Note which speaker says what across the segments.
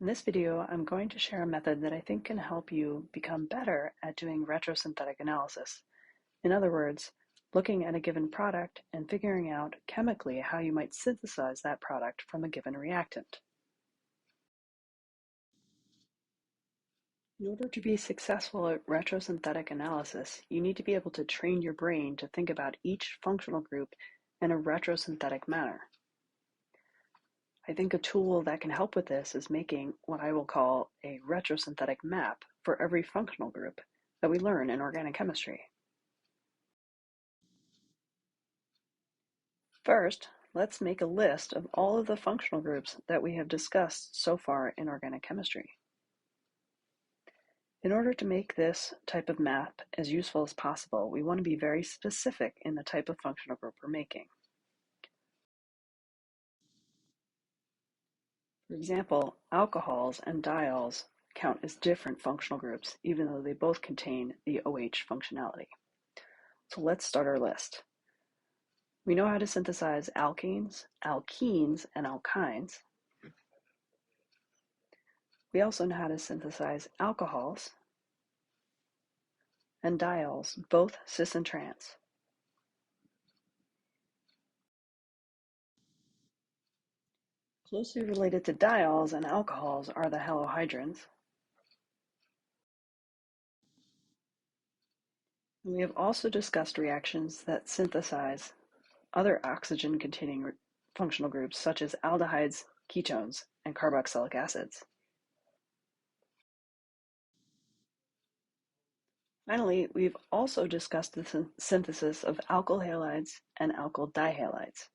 Speaker 1: In this video, I'm going to share a method that I think can help you become better at doing retrosynthetic analysis. In other words, looking at a given product and figuring out chemically how you might synthesize that product from a given reactant. In order to be successful at retrosynthetic analysis, you need to be able to train your brain to think about each functional group in a retrosynthetic manner. I think a tool that can help with this is making what I will call a retrosynthetic map for every functional group that we learn in organic chemistry. First, let's make a list of all of the functional groups that we have discussed so far in organic chemistry. In order to make this type of map as useful as possible, we want to be very specific in the type of functional group we're making. For example, alcohols and diols count as different functional groups, even though they both contain the OH functionality. So let's start our list. We know how to synthesize alkanes, alkenes, and alkynes. We also know how to synthesize alcohols and diols, both cis and trans. Closely related to diols and alcohols are the halohydrins. And we have also discussed reactions that synthesize other oxygen-containing functional groups such as aldehydes, ketones, and carboxylic acids. Finally, we've also discussed the synthesis of alkyl halides and alkyl dihalides.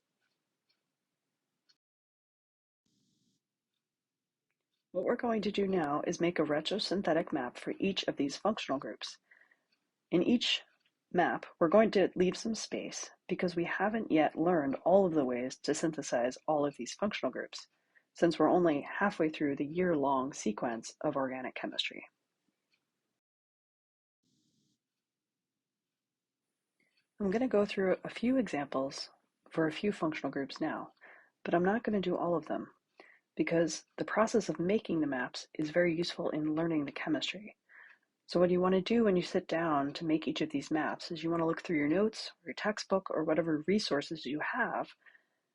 Speaker 1: What we're going to do now is make a retrosynthetic map for each of these functional groups. In each map, we're going to leave some space because we haven't yet learned all of the ways to synthesize all of these functional groups, since we're only halfway through the year-long sequence of organic chemistry. I'm going to go through a few examples for a few functional groups now, but I'm not going to do all of them because the process of making the maps is very useful in learning the chemistry. So what you want to do when you sit down to make each of these maps is you want to look through your notes, or your textbook, or whatever resources you have,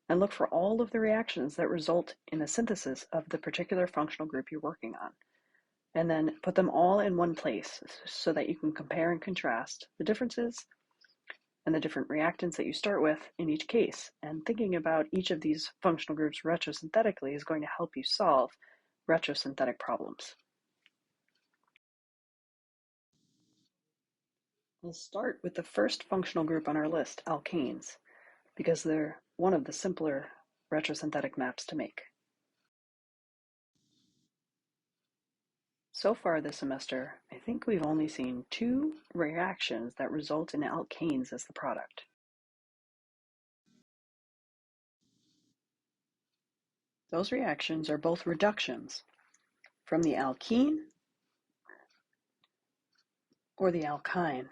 Speaker 1: and look for all of the reactions that result in a synthesis of the particular functional group you're working on. And then put them all in one place so that you can compare and contrast the differences and the different reactants that you start with in each case. And thinking about each of these functional groups retrosynthetically is going to help you solve retrosynthetic problems. We'll start with the first functional group on our list, alkanes, because they're one of the simpler retrosynthetic maps to make. So far this semester, I think we've only seen 2 reactions that result in alkanes as the product. Those reactions are both reductions from the alkene or the alkyne.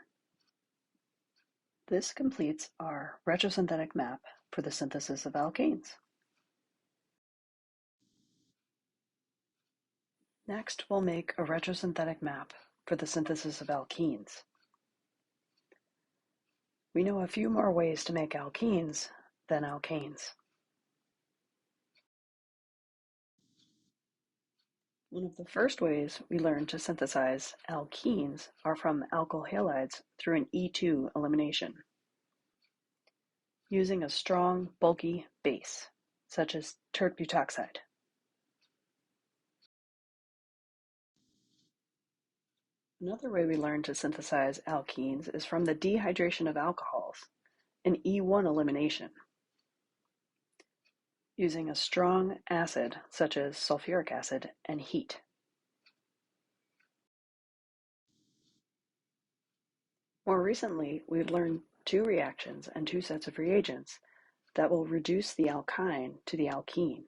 Speaker 1: This completes our retrosynthetic map for the synthesis of alkanes. Next, we'll make a retrosynthetic map for the synthesis of alkenes. We know a few more ways to make alkenes than alkanes. One of the first ways we learn to synthesize alkenes are from alkyl halides through an E2 elimination, using a strong, bulky base, such as tert butoxide. Another way we learn to synthesize alkenes is from the dehydration of alcohols, an E1 elimination, using a strong acid such as sulfuric acid and heat. More recently, we've learned 2 reactions and 2 sets of reagents that will reduce the alkyne to the alkene.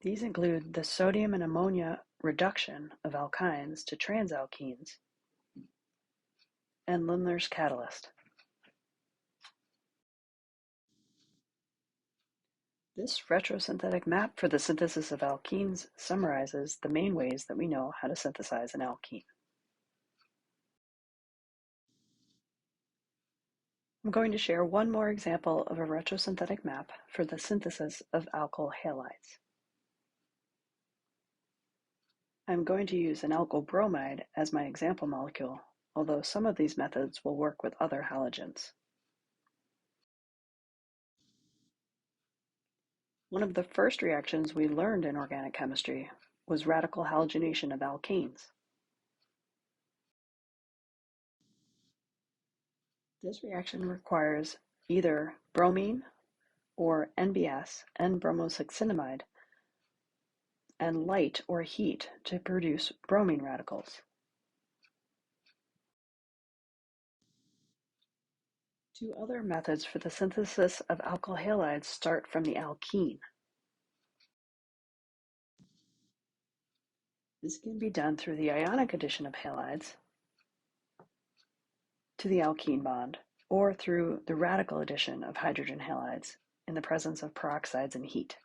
Speaker 1: These include the sodium and ammonia reduction of alkynes to transalkenes and Lindlar's catalyst. This retrosynthetic map for the synthesis of alkenes summarizes the main ways that we know how to synthesize an alkene. I'm going to share one more example of a retrosynthetic map for the synthesis of alkyl halides. I'm going to use an alkyl bromide as my example molecule, although some of these methods will work with other halogens. One of the first reactions we learned in organic chemistry was radical halogenation of alkanes. This reaction requires either bromine or NBS, N-bromosuccinimide, and light or heat to produce bromine radicals. Two other methods for the synthesis of alkyl halides start from the alkene. This can be done through the ionic addition of halides to the alkene bond, or through the radical addition of hydrogen halides in the presence of peroxides and heat.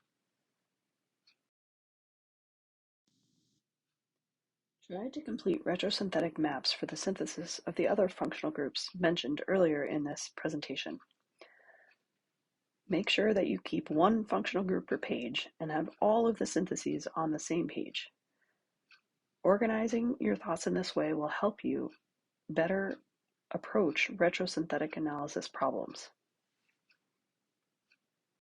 Speaker 1: Try to complete retrosynthetic maps for the synthesis of the other functional groups mentioned earlier in this presentation. Make sure that you keep one functional group per page and have all of the syntheses on the same page. Organizing your thoughts in this way will help you better approach retrosynthetic analysis problems.